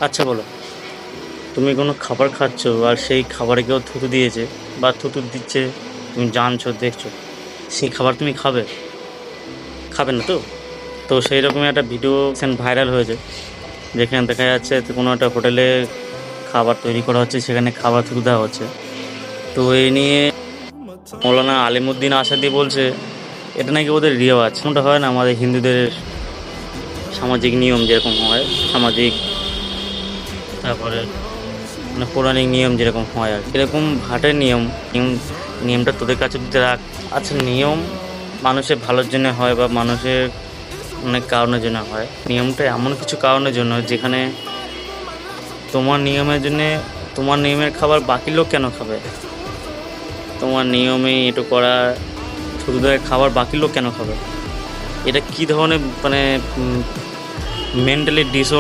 আচ্ছা বলো, তুমি কোনো খাবার খাচ্ছ আর সেই খাবারে কেউ থুতু দিয়েছে বা থুতু দিচ্ছে, তুমি জানছো দেখছো, সেই খাবার তুমি খাবে? খাবে না তো। তো সেই রকমই একটা ভিডিও ভাইরাল হয়েছে, যেখানে দেখা যাচ্ছে তো কোনো একটা হোটেলে খাবার তৈরি করা হচ্ছে, সেখানে খাবার থুতু দেওয়া হচ্ছে। তো এই নিয়ে মৌলানা আলিমুদ্দিন আসাদি বলছে এটা নাকি ওদের রেওয়াজ, কোনটা হয় না আমাদের হিন্দুদের সামাজিক নিয়ম যেরকম হয়, সামাজিক, তারপরে মানে পৌরাণিক নিয়ম যেরকম হয় আর কি। এরকম ভাটের নিয়ম নিয়মটা তোদের কাছে যদি রাখ। আচ্ছা, নিয়ম মানুষের ভালোর জন্য হয় বা মানুষের অনেক কারণের জন্য হয়। নিয়মটা এমন কিছু কারণের জন্য যেখানে তোমার নিয়মের জন্যে, তোমার নিয়মের খাবার বাকি লোক কেন খাবে? তোমার নিয়মে এটু করা ছোটদের খাবার বাকি লোক কেন খাবে? এটা কি ধরনের মানে মেন্টালি ডিসঅর্ডার